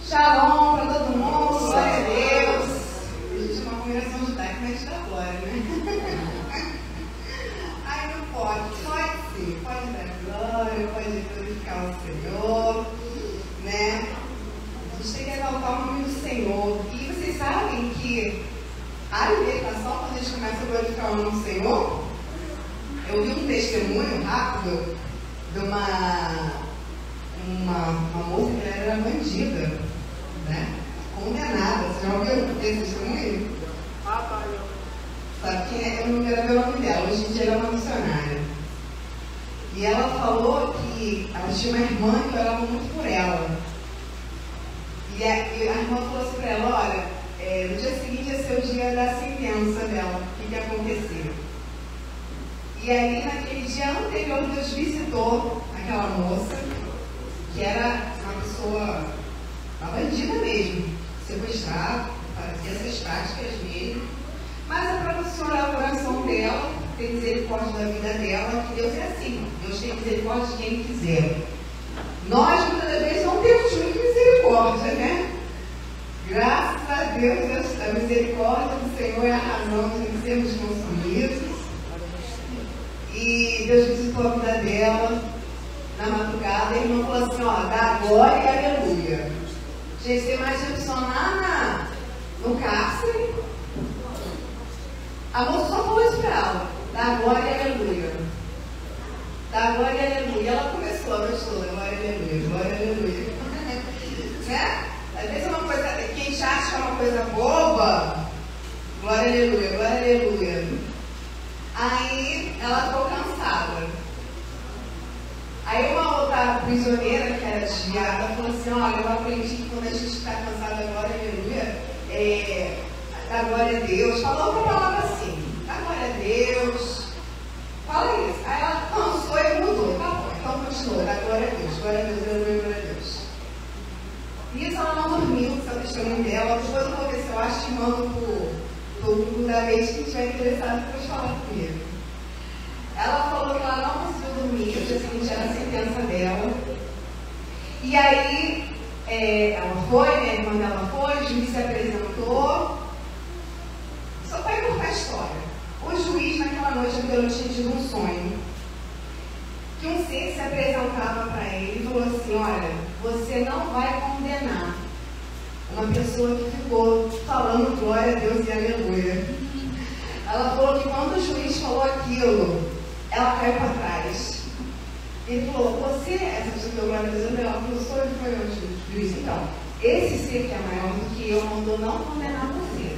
Shalom para todo mundo, glória a Deus. A gente é uma congregação judaica, mas dá glória, né? Ai, não pode sim, pode dar glória, pode glorificar o Senhor, né? A gente tem que exaltar o nome do Senhor. E vocês sabem que a libertação, quando a gente começa a glorificar o nome do Senhor, eu vi um testemunho rápido de uma moça que era bandida, né? Condenada. Você já ouviu esse testemunho? Sabe quem é? Eu não quero ver o nome dela. Hoje em dia ela é uma missionária. E ela falou que ela tinha uma irmã que orava muito por ela. E a irmã falou assim para ela: olha, no dia seguinte ia ser o dia da sentença dela. O que ia acontecer? E aí, naquele dia anterior, Deus visitou aquela moça, que era uma pessoa, uma bandida mesmo, sequestrada, fazia essas práticas mesmo. Mas é para você orar o coração dela, ter misericórdia da vida dela, que Deus é assim, Deus tem misericórdia de quem quiser. Nós, muitas das vezes, não temos muita misericórdia, né? Graças a Deus, a misericórdia do Senhor é a razão de sermos consumidos. E Deus visitou a vida dela na madrugada, e a irmã falou assim: ó, dá glória e aleluia. Gente, você imagina a pessoa lá no cárcere, a moça só falou isso para ela: dá glória e aleluia. Dá glória e aleluia. Ela começou a noite toda: glória e aleluia, glória e aleluia. Né? Às vezes é uma coisa que a gente acha que é uma coisa boba. Glória e aleluia, glória e aleluia. Aí ela ficou cansada. Aí uma outra prisioneira que era desviada falou assim: olha, eu aprendi que quando a gente está cansado, glória e aleluia, dá glória a Deus. Falou uma palavra assim: dá glória a Deus. Fala isso. Aí ela cansou e mudou. Tá bom, então continuou: dá glória a Deus, glória a Deus, aleluia, glória a Deus. Nisso ela não dormiu, seu testemunho dela. Depois eu vou ver se eu acho que mando pro grupo da vez que estiver interessado depois falar comigo. Ela falou que ela não conseguiu dormir, o dia seguinte era a sentença dela. E aí, ela foi, né, a irmã dela foi, o juiz se apresentou. Só para encurtar a história. O juiz, naquela noite, ele tinha tido um sonho. Que um ser se apresentava para ele e falou assim: olha, você não vai condenar uma pessoa que ficou falando glória a Deus e aleluia. Ela falou que quando o juiz falou aquilo, ela caiu para trás. Ele falou: você, essa pessoa que deu glória a Deus, ela falou: sou eu que foi o juiz. Então, esse ser que é maior do que eu mandou não condenar você.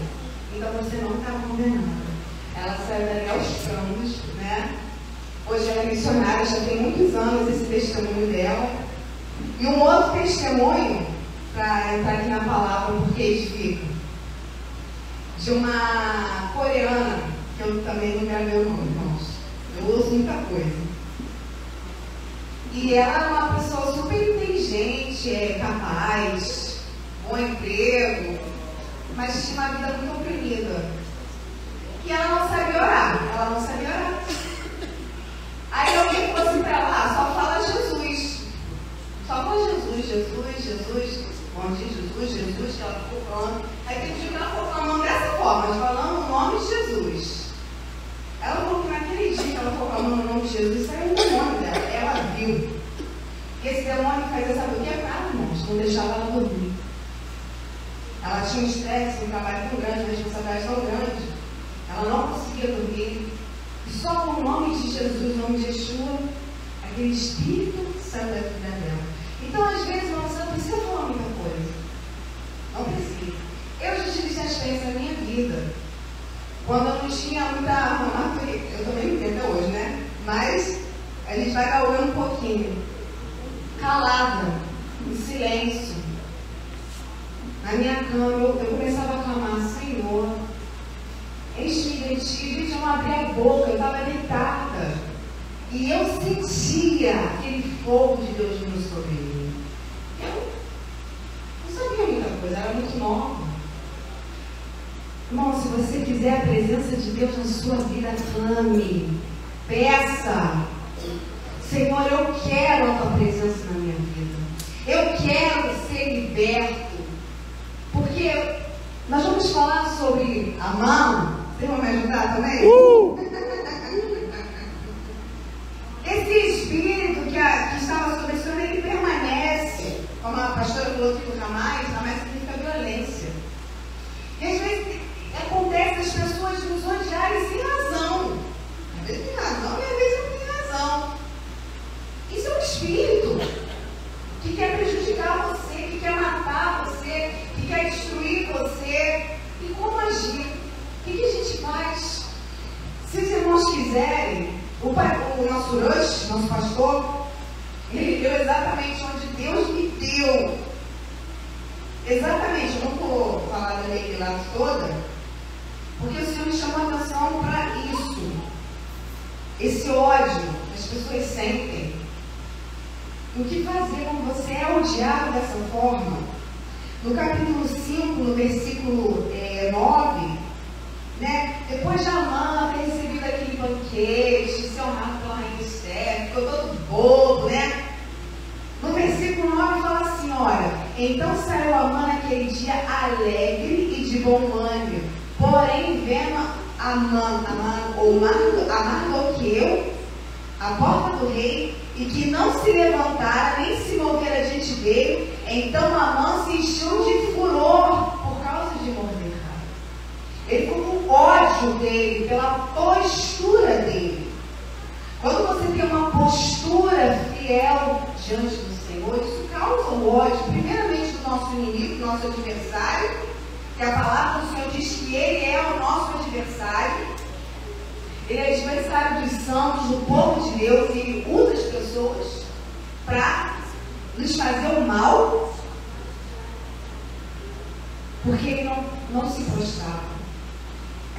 Então você não está condenada. Ela saiu dali aos prantos, né? Hoje ela é missionária, já tem muitos anos esse testemunho dela. E um outro testemunho, para entrar aqui na palavra, porque edifica, de uma coreana, que eu também não gravei o nome, irmãos. Eu uso muita coisa. E ela é uma pessoa super inteligente, capaz, bom emprego, mas tinha uma vida muito oprimida. E ela não sabia orar. Ela não sabia orar. Aí alguém falou assim para ela: só fala Jesus. Só fala Jesus, Jesus, Jesus. Bom dia, Jesus, Jesus, que ela ficou falando. Aí tem dia que ela ficou falando dessa forma, mas falando o nome de Jesus. Ela falou que naquele dia que ela ficou falando o nome de Jesus, saiu um demônio dela. Ela viu. E esse demônio fazia, sabe o que? Irmãos, não deixava ela dormir. Ela tinha um estresse, um trabalho tão grande, uma responsabilidade tão grande. Ela não conseguia dormir. E só com o nome de Jesus, o nome de Yeshua, aquele Espírito saiu da vida dela. Então, às vezes, você não precisa falar muita coisa. Não precisa. Eu já tive essa experiência na minha vida. Quando eu não tinha muita maturidade, eu também não entendo até hoje, né? Mas a gente vai galgando um pouquinho. Calada, em silêncio. Na minha cama, eu começava a clamar: Senhor, enche-me de ti. Eu não abri a boca, eu estava deitada. E eu sentia aquele fogo de Deus vindo sobre mim. Eu não sabia muita coisa, era muito nova. Irmão, se você quiser a presença de Deus na sua vida, clame, peça: Senhor, eu quero a tua presença na minha vida. Eu quero ser liberto. Nós vamos falar sobre Amã. Vocês vão me ajudar também? Esse espírito que estava sobre o Senhor, ele permanece. Como a pastora falou aqui do Ramais significa violência. E às vezes acontece as pessoas nos odiarem sem razão. Às vezes tem razão e às vezes não tem razão. Isso é um espírito que quer prejudicar você, que quer matar você, que quer destruir você. E como agir? O que a gente faz? Se os irmãos quiserem, o nosso Rush, nosso pastor, ele deu exatamente onde Deus me deu. Exatamente, eu não vou falar da legislação toda, porque o Senhor me chamou a atenção para isso. Esse ódio que as pessoas sentem. O que fazer quando você é odiado dessa forma? No capítulo 5, no versículo 9, né? Depois de Amã ter recebido aquele banquete, ser honrado pela rainha Esther, ficou todo bobo, né? No versículo 9 fala assim, olha, então saiu Amã naquele dia alegre e de bom ânimo, porém vendo Mardoqueu, a porta do rei, e que não se levantara, nem se movera diante dele, então Amã se encheu de furor por causa de Mordecai. Ele ficou com ódio dele, pela postura dele. Quando você tem uma postura fiel diante do Senhor, isso causa o ódio, primeiramente do nosso inimigo, do nosso adversário, que a palavra do Senhor diz que ele é o nosso adversário. Ele é adversário dos santos, do povo de Deus, e ele usa as pessoas para nos fazer o mal, porque ele não se prostrava.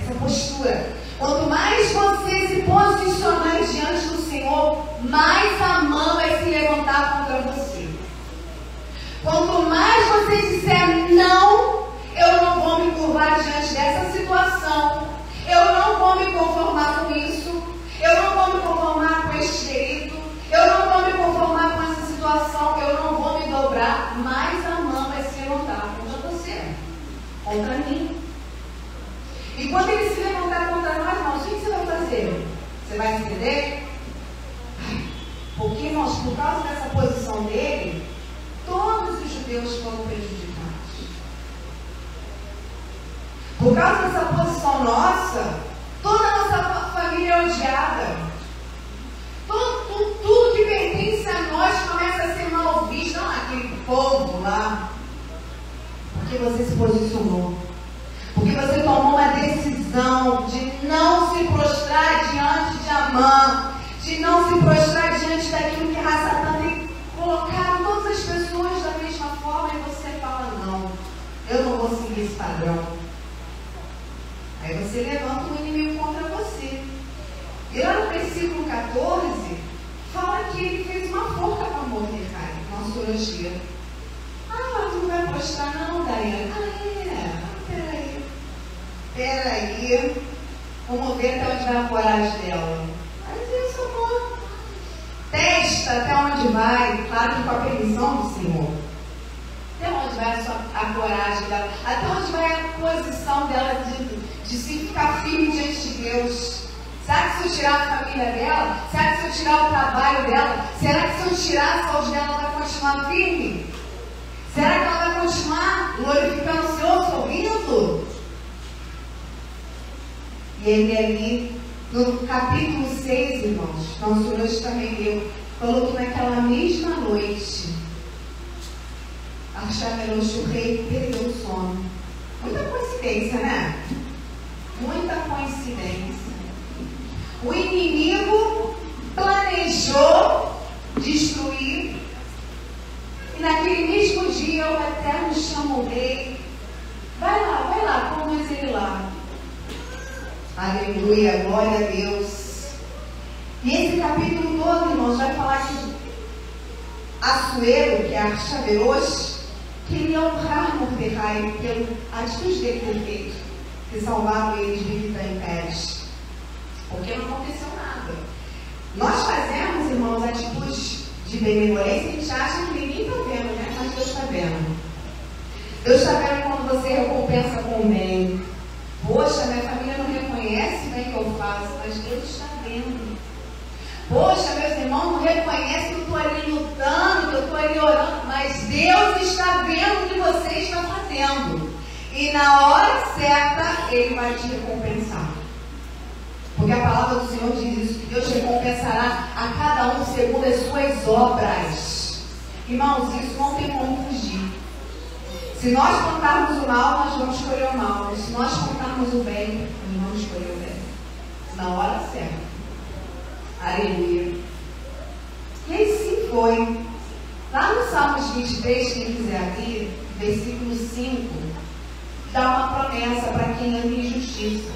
Essa postura. Quanto mais você se posicionar diante do Senhor, mais a mão vai se levantar contra você. Quanto mais você disser não, eu não vou me curvar diante dessa situação, eu não vou me conformar com isso, eu não vou me conformar com este delito, eu não vou me conformar com essa situação, eu não vou me dobrar, mais a mão vai se levantar contra você, contra mim. E quando ele se levantar contra nós, irmãos, o que você vai fazer? Você vai se ceder? Porque, irmãos, por causa dessa posição dele, todos os judeus foram prejudicados. Por causa dessa posição nossa, toda a nossa família é odiada. Tudo que pertence a nós começa a ser mal visto. Não, aquele povo lá. Porque você se posicionou. Porque você tomou uma decisão de não se prostrar diante de Amã, de não se prostrar diante daquilo que a raça Satã tem colocado todas as pessoas da mesma forma, e você fala, não, eu não vou seguir esse padrão. Aí você levanta um inimigo contra você. E lá no versículo 14, fala que ele fez uma forca para Mordecai, nosso teologia. Tu não vai prostrar não, Daiane? Peraí, vamos ver até onde vai a coragem dela. Mas isso, amor. Testa até onde vai, claro que com a permissão do Senhor. Até onde vai a coragem dela, até onde vai a posição dela de se ficar firme diante de Deus. Será que se eu tirar a família dela? Será que se eu tirar o trabalho dela? Será que se eu tirar a saúde dela, ela vai continuar firme? Será que ela vai continuar glorificando o Senhor, sorrindo? E ele ali, no capítulo 6, irmãos, nosso hoje também leu, falou que naquela mesma noite, Axaverosh, o rei, perdeu o sono. Muita coincidência, né? Muita coincidência. O inimigo planejou destruir, e naquele mesmo dia o Eterno chama o rei. Vai lá, conduz ele lá. Aleluia, glória a Deus. E esse capítulo todo, irmãos, vai falar que Assuero, que é Axaverosh, queria honrar Mordecai pela atitude dele ter feito, ter salvado ele de Bigtã em Pérez. Porque não aconteceu nada. Nós fazemos, irmãos, atitudes de benevolência, a gente acha que ninguém está vendo, né? Mas Deus está vendo. Deus está vendo quando você recompensa com o bem. Poxa, minha família não reconhece o bem que eu faço, mas Deus está vendo. Poxa, meus irmãos não reconhecem que eu estou ali lutando, que eu estou ali orando, mas Deus está vendo o que você está fazendo. E na hora certa, Ele vai te recompensar. Porque a palavra do Senhor diz isso, que Deus recompensará a cada um segundo as suas obras. Irmãos, isso não tem como fugir. Se nós plantarmos o mal, nós vamos colher o mal. Mas se nós plantarmos o bem, nós vamos colher o bem. Na hora certa. Aleluia. E assim foi. Lá no Salmos 23, quem quiser abrir, versículo 5, dá uma promessa para quem anda em justiça.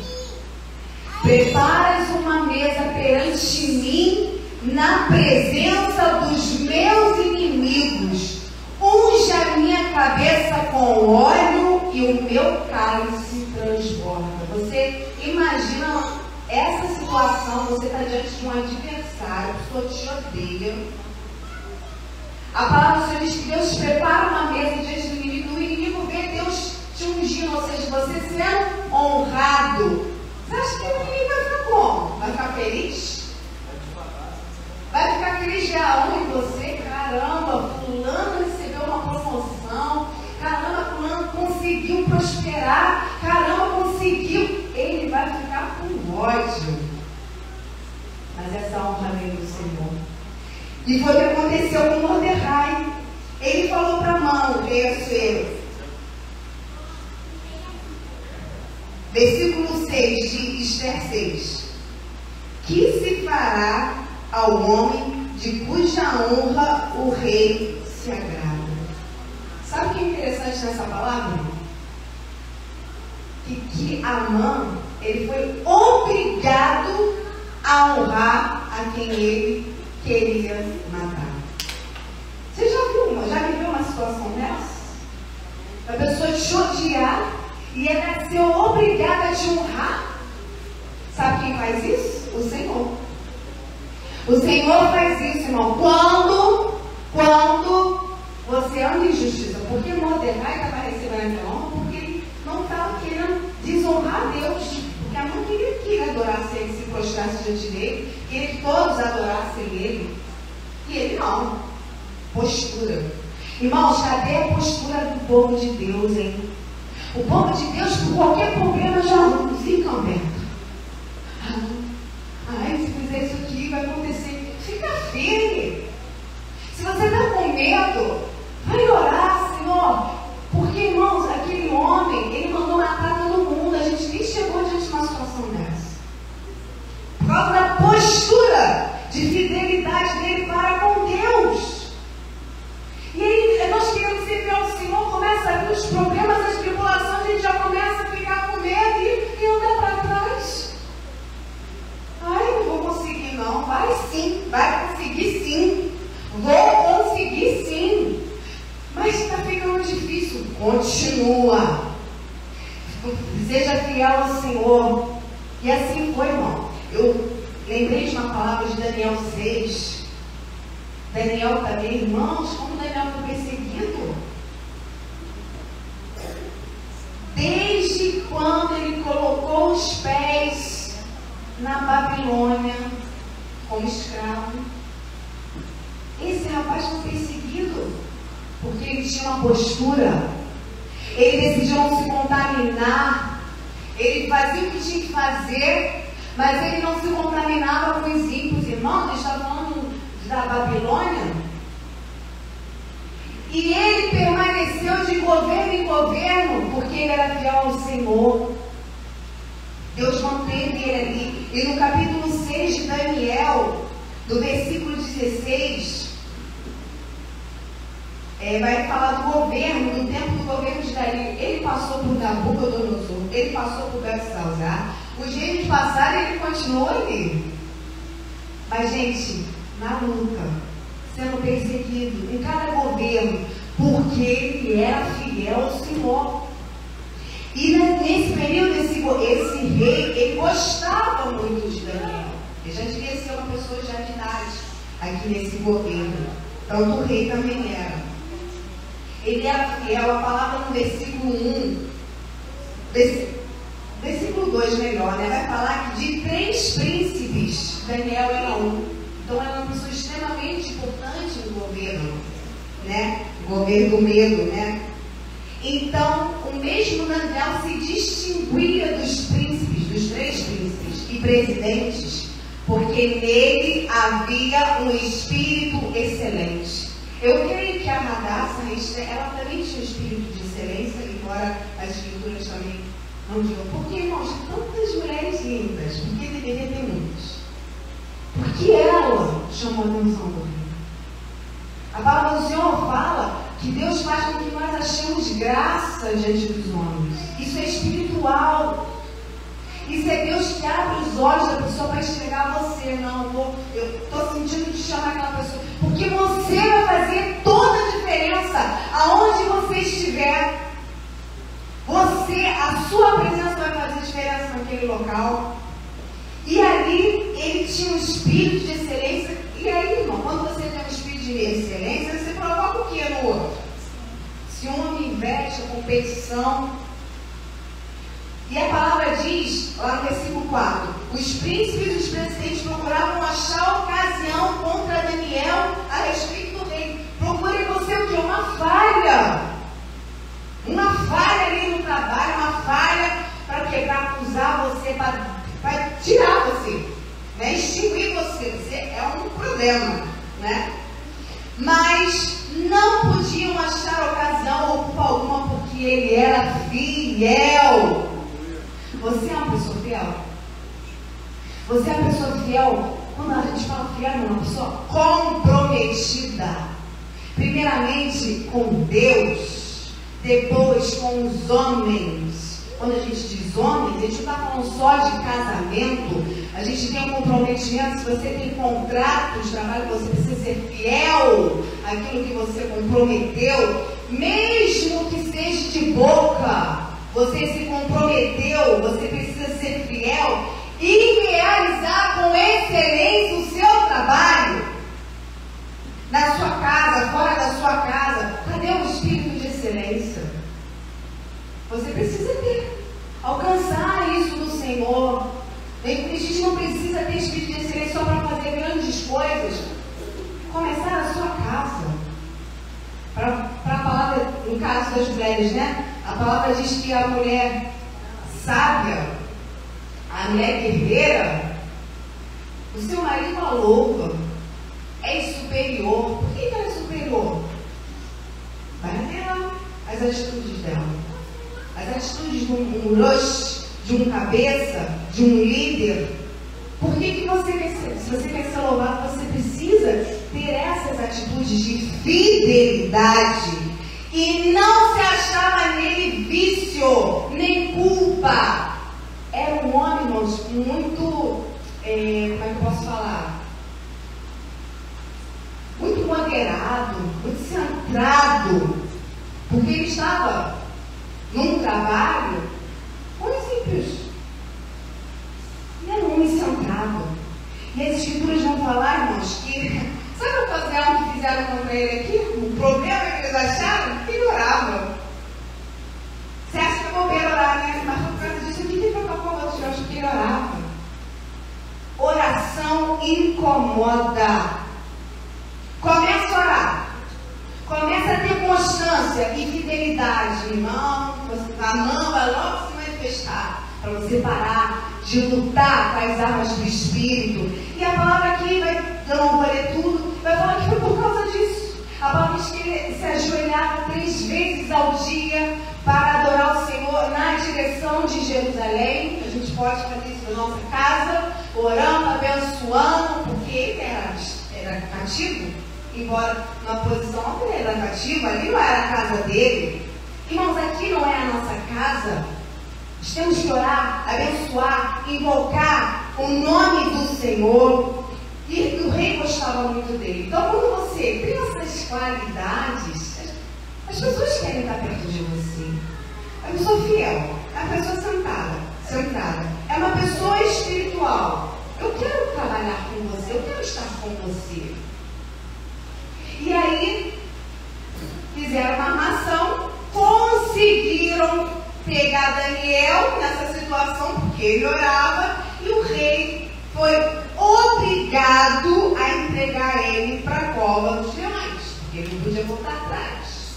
Preparas uma mesa perante mim, na presença dos meus inimigos. Unge a minha cabeça com óleo e o meu cálice transborda. Você imagina essa situação, você está diante de um adversário, a pessoa te odeia. A palavra do Senhor diz que Deus prepara uma mesa diante do inimigo. O inimigo vê Deus te ungindo, ou seja, você sendo honrado. Você acha que o inimigo vai ficar como? Vai ficar feliz? Vai ficar feliz de a honra em você? Caramba, fulano recebeu uma promoção. Caramba, fulano conseguiu prosperar. Caramba, conseguiu. Ele vai ficar com ódio. Mas essa honra vem do Senhor. E foi o que aconteceu com Mordecai. Ele falou para Amã, versículo 6 de Esther 6. Que se fará ao homem de cuja honra o rei se agrada? Sabe o que é interessante nessa palavra? Que Amã, ele foi obrigado a honrar a quem ele queria matar. Você já viveu uma situação dessa? A pessoa te odiar e ela ser obrigada a te honrar? Sabe quem faz isso? O Senhor. O Senhor faz isso, irmão. Quando você anda em justiça. Porque Mordecai estava recebendo a honra porque ele não estava querendo desonrar a Deus. Porque a mãe queria que ele adorasse ele, se prostrasse diante dele, queria que todos adorassem ele. E ele não. Postura. Irmãos, cadê a postura do povo de Deus, hein? O povo de Deus, por qualquer problema, já fica aberto. Se fizer isso aqui, vai acontecer. Fica firme. Se você está com medo, vai orar, Senhor. Porque, irmãos, aquele homem, ele mandou matar todo mundo. A gente nem chegou diante de uma situação dessa. Por causa da postura de fidelidade dele para com Deus. E aí, nós queremos servir ao Senhor, começa a vir os problemas, as tribulações, a gente já começa a ficar com medo e andar para trás. Não vou conseguir não. Vai sim, vai conseguir sim. Vou conseguir sim. Mas está ficando difícil. Continua. Seja fiel ao Senhor. E assim foi, irmão. Eu lembrei de uma palavra de Daniel 6. Daniel também, irmãos, como Daniel foi perseguido? Desde quando ele colocou os pés na Babilônia como escravo. Esse rapaz foi perseguido porque ele tinha uma postura. Ele decidiu não se contaminar. Ele fazia o que tinha que fazer, mas ele não se contaminava com os ímpios. Irmãos, ele estava falando da Babilônia. E ele permaneceu de governo em governo porque ele era fiel ao Senhor. Deus manteve ele ali. E no capítulo 6 de Daniel, do versículo 16, vai falar do governo, do tempo do governo de Dario. Ele passou por Nabucodonosor, ele passou por Belsazar. Os reinos passaram e ele continuou ali. Mas, gente, na luta, sendo perseguido em cada governo, porque ele era fiel ao Senhor. E nesse período, esse rei, ele gostava muito de Daniel. Ele já devia ser uma pessoa já de idade aqui nesse governo. Tanto o rei também era. ele era fiel. A palavra no versículo 1, versículo 2 melhor, né? Vai falar que de 3 príncipes, Daniel era um. Então era uma pessoa extremamente importante no governo, né? O governo do medo, né? Então, o mesmo Daniel se distinguia dos príncipes, dos 3 príncipes e presidentes, porque nele havia um espírito excelente. Eu creio que a Radassa, ela também tinha um espírito de excelência, embora as escrituras também não digam. Porque, irmãos, tantas mulheres lindas, porque deveria ter muitas. Porque ela chamou a atenção do rei. A palavra do Senhor fala que Deus faz com que nós achemos graça diante dos homens. Isso é espiritual. Isso é Deus que abre os olhos da pessoa para enxergar você. Não, eu estou sentindo de chamar aquela pessoa. Porque você vai fazer toda a diferença aonde você estiver. A sua presença vai fazer diferença naquele local. E ali, ele tinha um espírito de excelência. E aí, irmão, quando você tem um espírito de excelência, você provoca o que no outro? Se um homem investe a competição. E a palavra diz, lá no versículo 4, os príncipes e os presidentes procuravam achar ocasião contra Daniel a respeito do rei. Procure você o quê? Uma falha. Uma falha ali no trabalho, uma falha para quebrar, acusar você, para tirar você, né? Extinguir você. Você é um problema, né? Mas não podiam achar ocasião ou culpa alguma porque ele era fiel. Você é uma pessoa fiel? Você é uma pessoa fiel? Quando a gente fala fiel, é uma pessoa comprometida. Primeiramente com Deus, depois com os homens. Quando a gente diz homens, a gente não está falando só de casamento. A gente tem um comprometimento. Se você tem contrato de trabalho, você precisa ser fiel àquilo que você comprometeu, mesmo que seja de boca. Você se comprometeu, você precisa ser fiel e realizar com excelência o seu trabalho. Na sua casa, fora da sua casa. Cadê o espírito de excelência? Você precisa ter. Alcançar isso do Senhor. A gente não precisa ter espírito de excelência só para fazer grandes coisas. Começar a sua casa. Para a palavra, no caso das mulheres, né? A palavra diz que a mulher sábia, a mulher guerreira, o seu marido a louva, é superior. Por que ela é superior? Vai ver lá as atitudes dela. As atitudes de um rush, de um cabeça, de um líder. Por que você quer ser? Se você quer ser louvado, você precisa ter essas atitudes de fidelidade. E não se achava nele vício, nem culpa. Era um homem, irmãos, muito, como é que eu posso falar? Muito moderado, muito centrado. Porque ele estava num trabalho muito simples. Ele era um homem centrado. E as escrituras vão falar, irmãos, que... Sabe a ocasião que fizeram contra ele aqui? O problema que eles acharam? Que ele orava. Você acha que é bobeira orar, né? Mas por causa disso, o que foi para o outro? Eu acho que ele orava. Oração incomoda. Começa a orar. Começa a ter constância e fidelidade. Irmão, a mão vai logo se manifestar. Para você parar de lutar com as armas do Espírito. E a palavra aqui, eu não vou ler tudo, vai falar que foi por causa disso. A palavra diz que ele se ajoelhava 3 vezes ao dia para adorar o Senhor na direção de Jerusalém. A gente pode fazer isso na nossa casa, orando, abençoando, porque ele era cativo, embora na posição onde ele era cativo, ali não era a casa dele. Irmãos, aqui não é a nossa casa. Temos que orar, abençoar, invocar o nome do Senhor. E o rei gostava muito dele. Então, quando você tem essas qualidades, as pessoas querem estar perto de você. É uma pessoa fiel, é uma pessoa centrada. É uma pessoa espiritual. Eu quero trabalhar com você, eu quero estar com você. E aí, fizeram uma decidiram pegar Daniel nessa situação, porque ele orava, e o rei foi obrigado a entregar ele para a cova dos leões, porque ele não podia voltar atrás.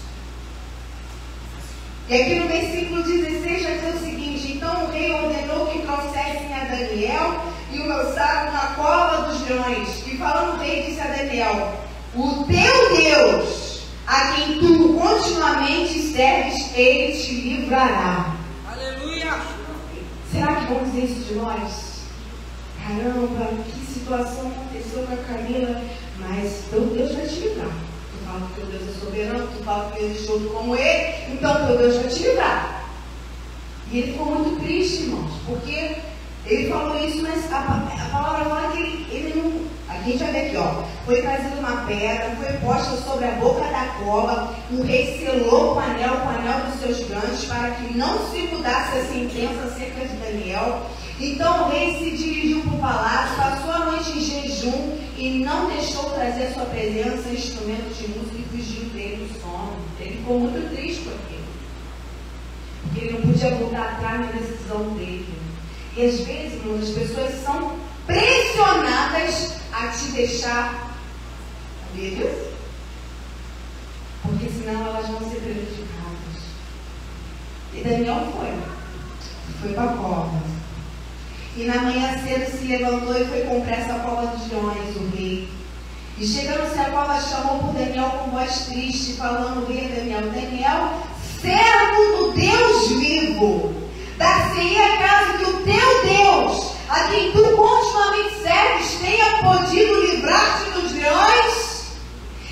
E aqui no versículo 16 vai dizer o seguinte: então o rei ordenou que trouxessem a Daniel e o lançaram na cova dos leões. E falando o rei, disse a Daniel: o teu Deus, a quem tu continuamente serves, ele te livrará. Aleluia! Será que vamos dizer isso de nós? Caramba, que situação aconteceu com a Camila, mas teu Deus vai te livrar. Tu fala que teu Deus é soberano, tu fala que existe outro como ele, então teu Deus vai te livrar. E ele ficou muito triste, irmãos, porque ele falou isso, mas a palavra fala que ele não... Aqui a gente vai ver aqui, ó. Foi trazida uma pedra, foi posta sobre a boca da cova, o rei selou o anel dos seus grandes, para que não se mudasse a sentença acerca de Daniel. Então o rei se dirigiu para o palácio, passou a noite em jejum e não deixou trazer à sua presença instrumentos de música e fugiu dele do sono. Ele ficou muito triste com aquilo, porque ele não podia voltar atrás na decisão dele. E às vezes, irmãos, as pessoas são pressionadas a te deixar, sabia disso? Porque senão elas vão ser prejudicadas. E Daniel foi para a cova. E na manhã cedo se levantou e foi com pressa à cova dos leões, o rei. E chegando-se à cova, chamou por Daniel com voz triste, falando o rei a Daniel: Daniel, servo do Deus vivo, dar-se-ia caso que o teu Deus, a quem tu continuamente serves, tenha podido livrar-te dos leões?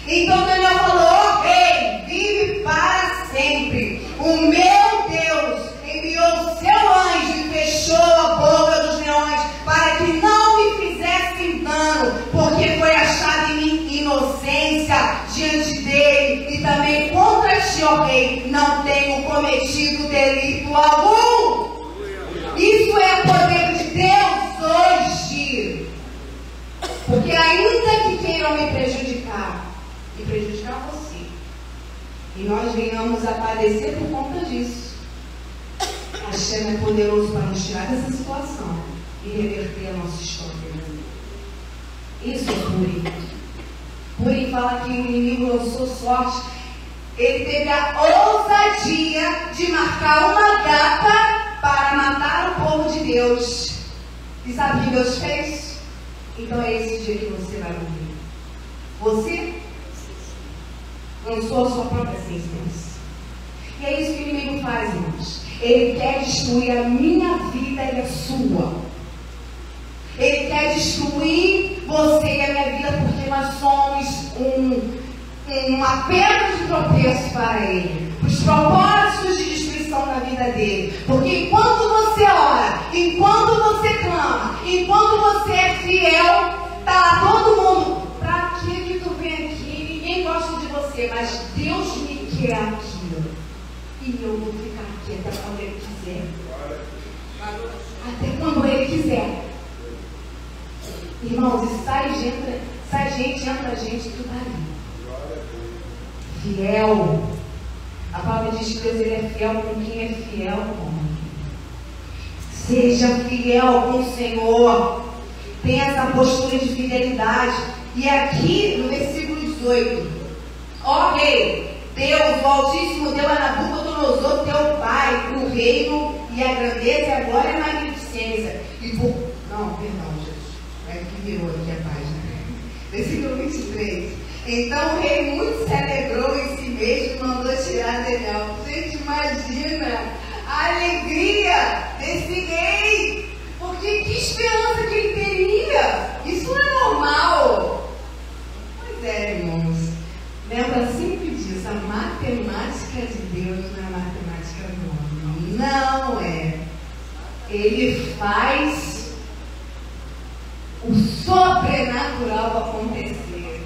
Então Daniel falou: rei, vive para sempre. O meu Deus enviou seu anjo e fechou a boca dos leões, para que não me fizessem dano, porque foi achada em mim inocência diante dele, e também contra ti, ó rei, não tenho cometido delito algum. Isso é poder de Deus hoje. Porque ainda que queiram me prejudicar você, e nós venhamos a padecer por conta disso, Hashem é poderoso para nos tirar dessa situação e reverter a nossa história. Isso é Purim. Purim fala que o inimigo lançou sorte. Ele teve a ousadia de marcar uma data para matar o povo de Deus. E sabe o que Deus fez? Então é esse dia que você vai morrer. Você lançou a sua própria sentença. E é isso que o inimigo faz, irmãos. Ele quer destruir a minha vida e a sua. Ele quer destruir você e a minha vida, porque nós somos uma pedra de tropeço para ele. Os propósitos de destruição da vida dele. Porque enquanto você ora, enquanto você clama, enquanto você é fiel, está lá todo mundo: para que tu vem aqui? Ninguém gosta de você, mas Deus me quer aqui. E eu vou ficar aqui até quando ele quiser. Até quando ele quiser. Irmãos, e sai gente, entra gente, tudo ali. Fiel. A palavra diz que Deus, ele é fiel com quem é fiel com ele. Seja fiel com o Senhor. Tenha essa postura de fidelidade. E aqui no versículo 18: ó rei, Deus, o Altíssimo, deu a Nabucodonosor, teu pai, o reino e a grandeza e a glória e a magnificência. É que virou aqui a página. Versículo 23. Então o rei muito se alegrou em si mesmo e mandou tirar Daniel. Gente, imagina a alegria desse rei. Porque que esperança que ele teria. Isso não é normal. Pois é, irmãos. Lembra sempre disso. A matemática de Deus não é a matemática do homem. Não é. Ele faz o sobrenatural acontecer.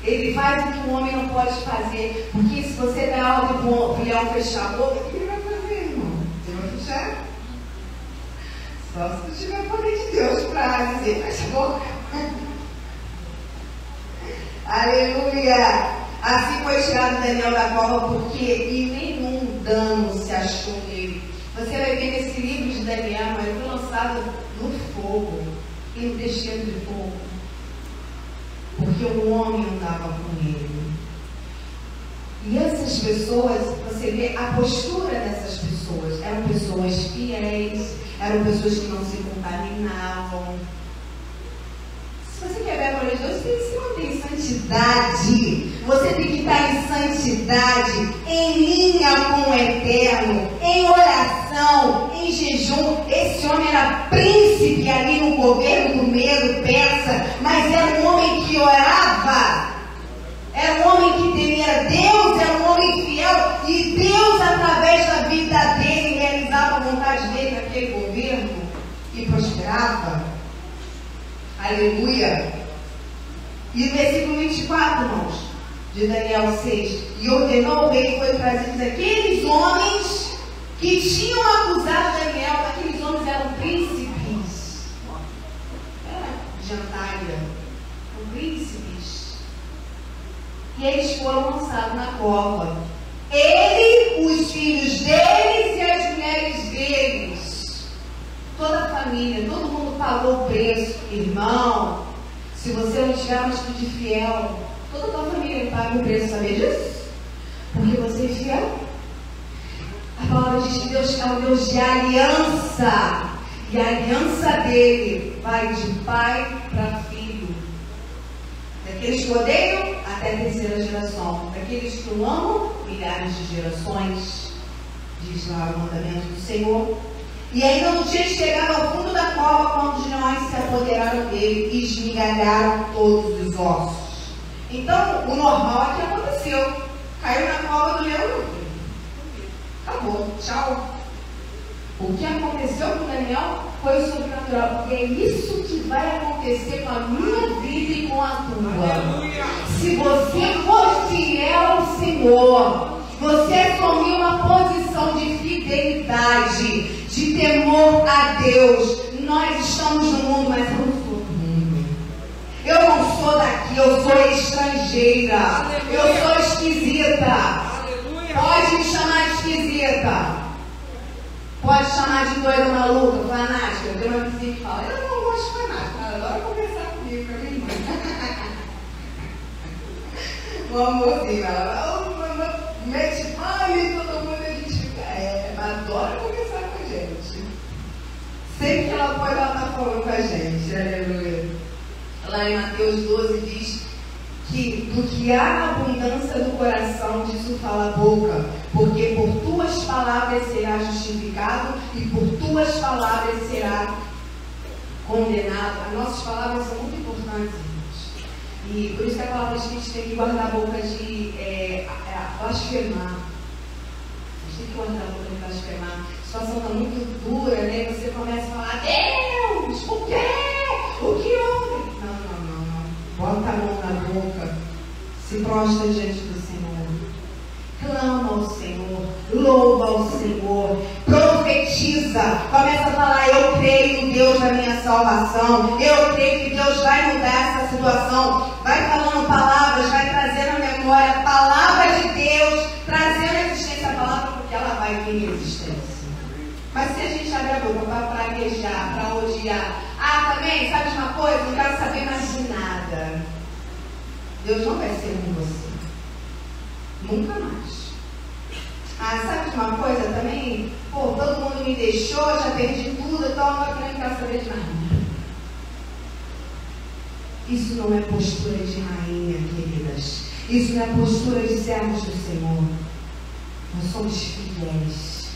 Ele faz o que o homem não pode fazer. Porque se você der ordem para o leão fechar a boca, o que ele vai fazer, irmão? Você vai fechar? Só se tu tiver poder de Deus para dizer: fecha a boca. Aleluia! Assim foi tirado Daniel da cova, porque em nenhum dano se achou nele. Você vai ver nesse livro de Daniel, ele foi lançado no fogo, e no testemunho de fogo, porque o homem andava com ele. E essas pessoas, você vê a postura dessas pessoas, eram pessoas fiéis, eram pessoas que não se contaminavam. Se você quer ver a glória de Deus, você tem que se manter em santidade. Você tem que estar em santidade, em linha com o Eterno, em oração, em jejum. Esse homem era príncipe ali no governo do Medo persa, mas era um homem que orava. Era um homem que temia Deus, era um homem fiel, e Deus, através da vida dele, realizava a vontade dele naquele governo e prosperava. Aleluia. E no versículo 24, irmãos, de Daniel 6, e ordenou ao rei que foi trazidos aqueles homens que tinham acusado Daniel. Aqueles homens eram príncipes, de Antália, eram príncipes. E eles foram lançados na cova. Ele, os filhos deles e as mulheres deles. Toda a família, todo mundo pagou o preço. Irmão, se você não tiver uma atitude fiel, toda a tua família paga o preço, sabia disso? Porque você é fiel. A palavra diz que Deus é um Deus de aliança. E a aliança dele vai de pai para filho. Daqueles que odeiam, até a terceira geração. Daqueles que o amam, milhares de gerações. Diz lá o mandamento do Senhor. E ainda não tinha chegado ao fundo da cova quando os leões se apoderaram dele e esmigalharam todos os ossos. Então, o normal é que aconteceu. Caiu na cova do leão. Acabou. Tchau. O que aconteceu com Daniel foi o sobrenatural. Porque é isso que vai acontecer com a minha vida e com a tua. Se você for fiel ao Senhor, você assumir uma posição de fidelidade, de temor a Deus. Nós estamos no mundo, mas eu não sou do mundo. Eu não sou daqui, eu sou estrangeira. Eu sou esquisita. Pode me chamar de esquisita. Pode chamar de doida, maluca, fanática. Eu tenho uma vizinha que fala, eu não gosto de fanática. Ela adora conversar comigo, com a minha irmã. Um amorzinho, ela mete mal e todo mundo a gente fica, adora conversar com a gente. Sempre que ela pode, ela está falando com a gente. Aleluia. Lá em Mateus 12 diz que do que há na abundância do coração, disso fala a boca, porque por tuas palavras será justificado e por tuas palavras será condenado. As nossas palavras são muito importantes, irmãos. E por isso que a palavra diz que a gente tem que guardar a boca de blasfemar. A gente tem que guardar a boca de blasfemar. A situação está muito dura, né? Você começa a falar, Deus, o quê? O que houve? Não. Bota a mão na boca. Se prostra diante do Senhor. Clama ao Senhor. Louva ao Senhor. Profetiza. Começa a falar, eu creio no Deus da minha salvação. Eu creio que Deus vai mudar essa situação. Vai falando palavras, vai trazendo a memória a palavra de Deus, trazendo a existência a palavra, porque ela vai vir em existência. Mas se a gente abre a boca para praguejar, para odiar, também, sabe de uma coisa? Não quero saber mais de nada. Deus não vai ser com você. Nunca mais. Sabe de uma coisa também? Todo mundo me deixou, já perdi tudo, então agora eu não quero saber de nada. Isso não é postura de rainha, queridas. Isso não é postura de servos do Senhor. Nós somos fiéis.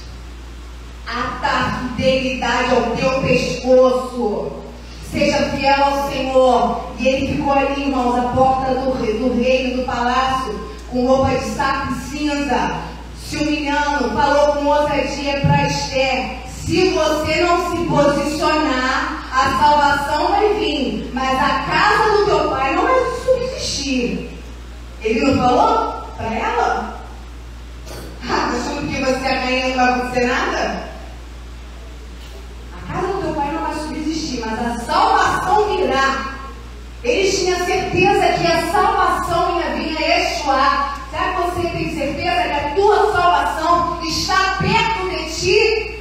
Ata a fidelidade ao teu pescoço. Seja fiel ao Senhor. E ele ficou ali, irmãos, à porta do reino, do palácio, com roupa de saco e cinza, se humilhando. Falou com ousadia para Esther: se você não se posicionar, a salvação vai vir, mas a casa do teu pai não vai subsistir. Ele não falou para ela? Achando que você é rainha não vai acontecer nada? A casa do teu pai não vai subsistir, mas a salvação virá. Eles tinham certeza que a salvação ia vir a Yeshua. Será que você tem certeza que a tua salvação está perto de ti.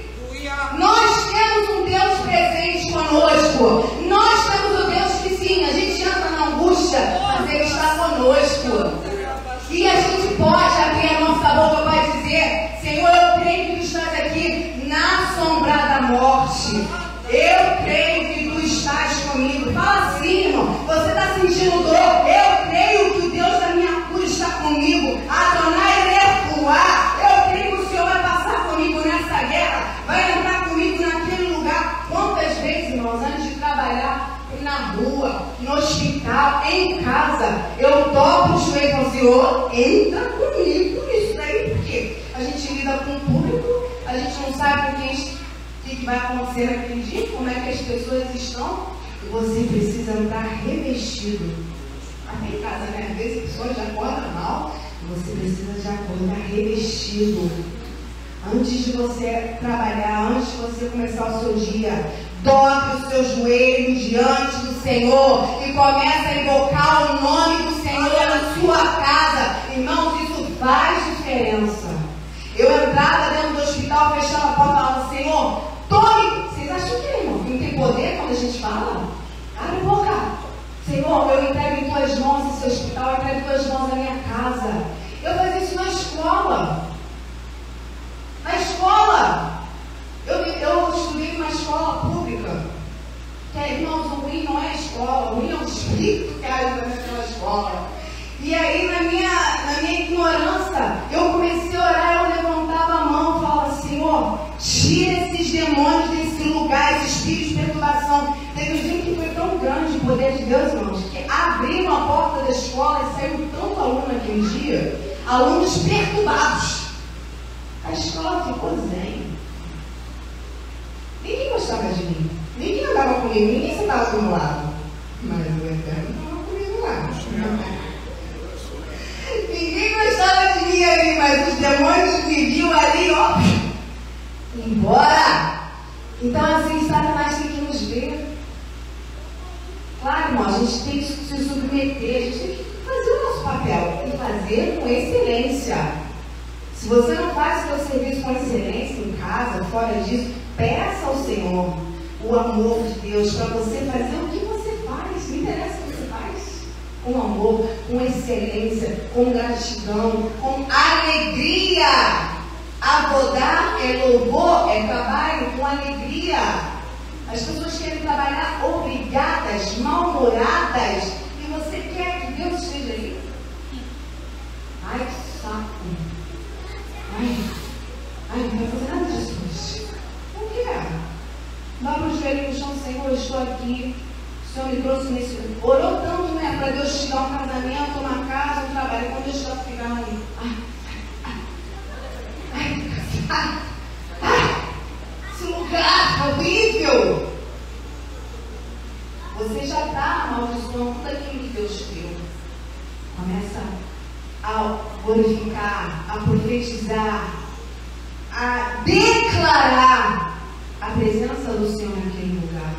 Nós temos um Deus presente conosco. Nós temos um Deus que sim, a gente entra na angústia, mas Ele está conosco. E a gente pode abrir a nossa boca para dizer: Senhor, eu creio que Tu estás aqui na sombra da morte. Eu creio que Tu estás comigo. Fala assim, irmão. Você está sentindo dor? Eu creio que o Deus da minha cura está comigo. Adonai refuar. Eu creio que o Senhor vai passar comigo nessa guerra. Vai entrar comigo naquele lugar. Quantas vezes, irmãos, antes de trabalhar na rua, no hospital, em casa, eu dobro o joelho e falo: Senhor, entra comigo nisso daí. Por quê? A gente lida com o público, a gente não sabe o que vai acontecer naquele dia, como é que as pessoas estão, e você precisa entrar revestido. Até em casa, né? Às vezes a pessoa já acorda mal, você precisa de acordar revestido. Antes de você trabalhar, antes de você começar o seu dia, dobre os seus joelhos diante do Senhor e comece a invocar o nome do Senhor na sua casa. Irmãos, isso faz diferença. Eu entrava dentro do hospital, fechava a porta e falava: Senhor, tome. Vocês acham que, irmão, não tem poder quando a gente fala? Abre a boca. Senhor, eu entrego em Tuas mãos esse hospital, eu entrego em Tuas mãos a minha casa. Eu fazia isso na escola. Na escola. Eu estudei numa escola pública. Que, irmãos, o ruim não é a escola, o ruim é o espírito que há naquela escola. E aí, na minha ignorância, eu comecei a orar, eu levantava a mão e falava: Senhor, tira esses demônios desse lugar, esse espírito de perturbação. Teve um dia que foi tão grande o poder de Deus, irmãos, que abriram a porta da escola e saiu tanto aluno naquele dia, alunos perturbados. A escola ficou zen. Ninguém gostava de mim. Ninguém andava comigo. Ninguém sentava do meu lado. Mas o Eterno estava comigo lá. Ninguém gostava de mim ali, mas os demônios me viam ali, ó. Embora. Então, assim, Satanás tem que nos ver. Claro, irmão, a gente tem que se submeter. A gente tem que fazer o nosso papel. E fazer com excelência. Se você não faz o seu serviço com excelência em casa, fora disso, peça ao Senhor o amor de Deus para você fazer o que você faz. Não interessa o que você faz. Com amor, com excelência, com gratidão, com alegria. Abodar é louvor, é trabalho com alegria. As pessoas querem trabalhar obrigadas, mal-humoradas, e você quer que Deus esteja aí? Ai, que saco. Ai, não vai fazer nada disso hoje. Não quer. Dá para o joelho no chão: Senhor, eu estou aqui. O Senhor me trouxe nesse. Orou tanto, né? Para Deus te dar um casamento, uma casa, um trabalho. Quando eu estou ficando ali. Esse lugar horrível. Você já está amaldiçoando tudo aquilo que Deus te deu. Começa a glorificar, a profetizar, a declarar a presença do Senhor naquele lugar.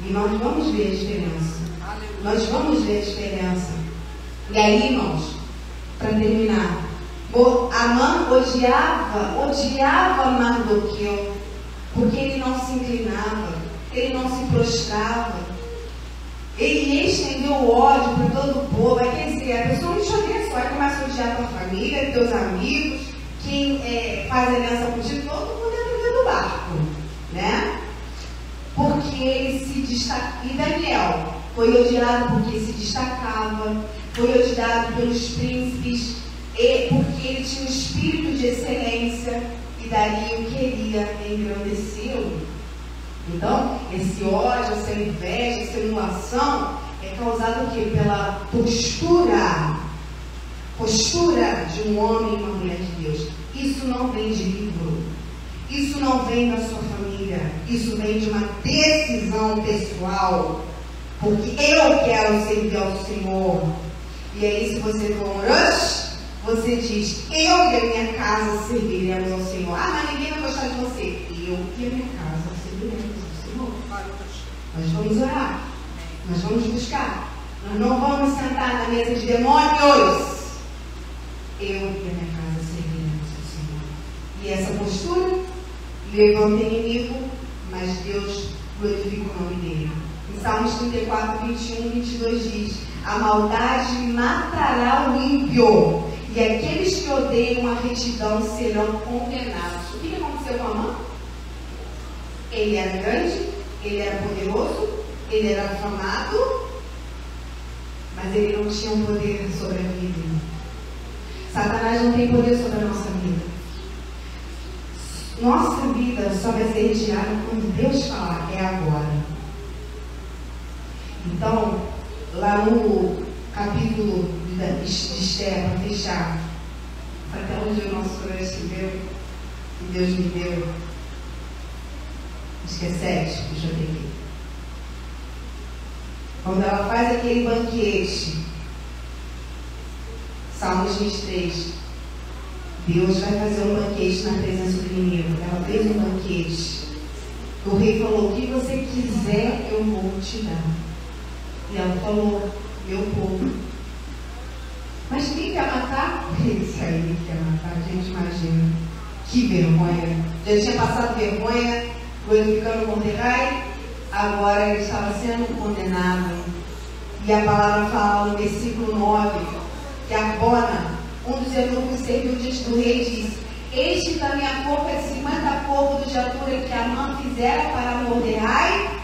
E nós vamos ver a diferença. Nós vamos ver a diferença. E aí, irmãos, para terminar, Amã odiava Mardoqueu, porque ele não se inclinava, ele não se prostrava. Ele estendeu o ódio para todo o povo. Aí, quer dizer, a pessoa não te odeia só, começa a odiar a tua família, teus amigos, quem faz aliança contigo, todo mundo dentro do barco, né? Porque ele se destaca. E Daniel foi odiado porque se destacava, foi odiado pelos príncipes, porque ele tinha um espírito de excelência, e Dario queria engrandecê-lo. Então, esse ódio, essa inveja, essa emulação é causado o quê? Pela postura de um homem e uma mulher de Deus. Isso não vem de livro, isso não vem da sua família, isso vem de uma decisão pessoal, porque eu quero servir ao Senhor. E aí, se você for um você diz: eu e a minha casa serviremos ao Senhor. Mas ninguém vai gostar de você. Eu e a minha casa serviremos ao Senhor. Nós vamos orar, nós vamos buscar, nós não vamos sentar na mesa de demônios. Eu e a minha casa serviremos ao Senhor. E essa postura? Levanta inimigo, mas Deus glorifica o nome dele. Em Salmos 34, 21, 22 diz: a maldade matará o ímpio, e aqueles que odeiam a retidão serão condenados. O que aconteceu com Amã? Ele era grande, ele era poderoso, ele era afamado, mas ele não tinha um poder sobre a vida. Satanás não tem poder sobre a nossa vida. Nossa vida só vai ser retirada quando Deus falar, é agora. Então, lá no capítulo de Esther, para fechar, até onde o nosso Senhor escreveu, que Deus me deu, acho que é 7, deixa eu ver aqui. Quando ela faz aquele banquete, Salmos 23, Deus vai fazer um banquete na presença do inimigo. Ela fez um banquete. O rei falou: o que você quiser, eu vou te dar. E ela falou: meu povo. Mas quem quer matar? Esse aí quer matar. A gente imagina. Que vergonha. Já tinha passado vergonha, glorificando o Mordecai. Agora ele estava sendo condenado. E a palavra fala no versículo 9 que Arbona, um dos eunucos que serviu diante do rei, disse: este também a forca de 50 côvados de altura que Amã fizera para Mordecai,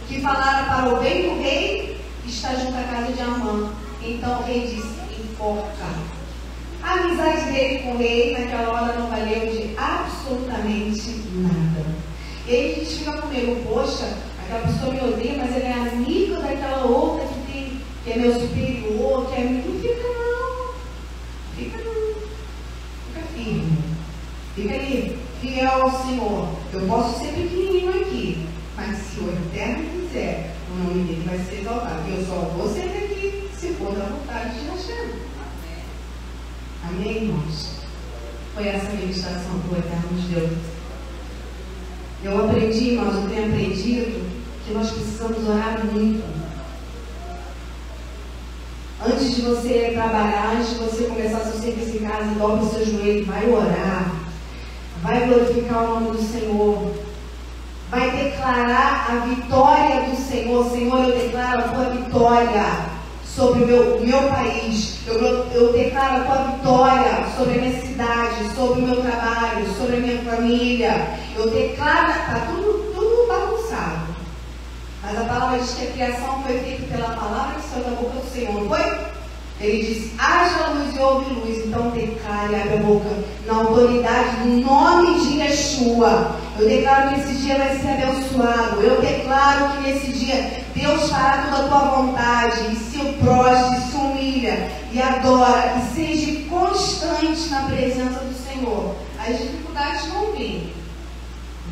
que falara para o bem do rei, está junto à casa de Amã. Então o rei disse: enforca. A amizade dele com o rei naquela hora não valeu de absolutamente nada. E aí a gente fica comigo: poxa, aquela pessoa me odeia, mas ele é amigo daquela outra que é meu superior, que é amigo. Não fica não. Fica não. Fica firme. Fica ali, fiel ao Senhor. Eu posso ser pequenininho aqui, mas se o Eterno quiser, o nome dele vai ser exaltado. Eu só vou ser daqui se for da vontade de Hashem. Amém, irmãos? Foi essa ministração que o Eterno nos deu. Eu aprendi, irmãos, eu tenho aprendido que nós precisamos orar muito. Antes de você trabalhar, antes de você começar seu serviço em casa, dobra o seu joelho, vai orar, vai glorificar o nome do Senhor, vai declarar a vitória do Senhor. Senhor, eu declaro a tua vitória sobre o meu país, eu declaro a tua vitória sobre a minha cidade, sobre o meu trabalho, sobre a minha família. Eu declaro, está tudo bagunçado. Mas a palavra diz que a criação foi feita pela palavra que saiu da boca do Senhor, não foi? Ele disse: haja luz e houve luz. Então declare, abre a boca, na autoridade do nome de Yeshua. Eu declaro que esse dia vai ser abençoado. Eu declaro que nesse dia Deus fará toda a tua vontade, e se prostre, se humilha e adora, e seja constante na presença do Senhor. As dificuldades vão vir,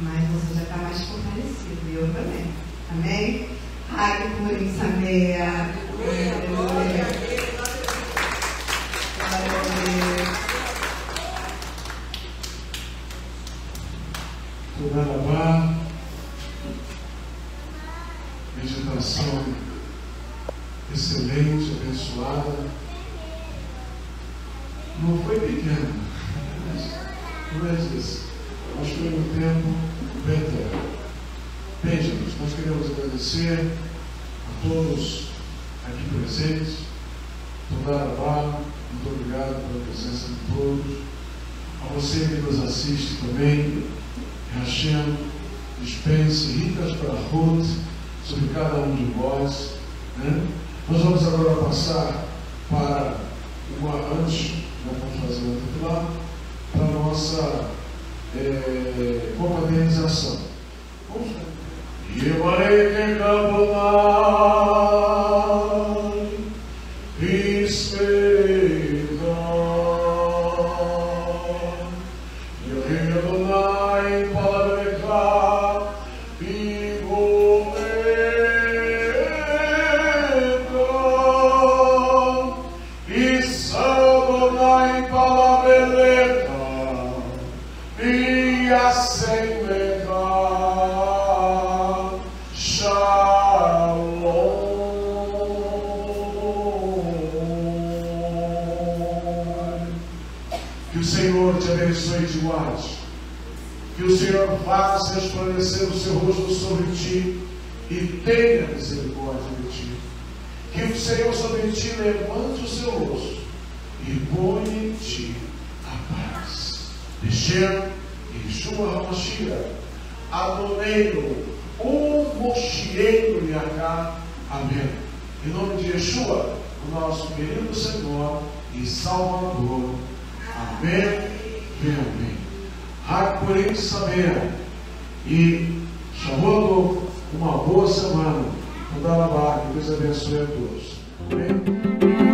mas você já está mais fortalecido, e eu também. Amém? Ai, que purim sameia. Tubarabá, meditação excelente, abençoada. Não foi pequena, mas, como eu disse, nós foi no tempo bem eterno. Bem, gente, nós queremos agradecer a todos aqui presentes. Tubarabá, muito obrigado pela presença de todos. A você que nos assiste também, Hashem dispense ricas brachot sobre cada um de vós, né? Nós vamos agora passar para antes, nós vamos fazer um titular, para a nossa confraternização. Vamos fazer. Que o Senhor te abençoe e te guarde. Que o Senhor faça resplandecer o seu rosto sobre ti e tenha misericórdia de ti. Que o Senhor sobre ti levante o seu rosto e põe em ti a paz. Descendo, Yeshua HaMashiach, Adoneino, Moshiach Yahá. Amém. Em nome de Yeshua, o nosso querido Senhor e Salvador. Amém e amém. Hakurim Sameach. E chamando uma boa semana. Que Deus abençoe a todos. Amém.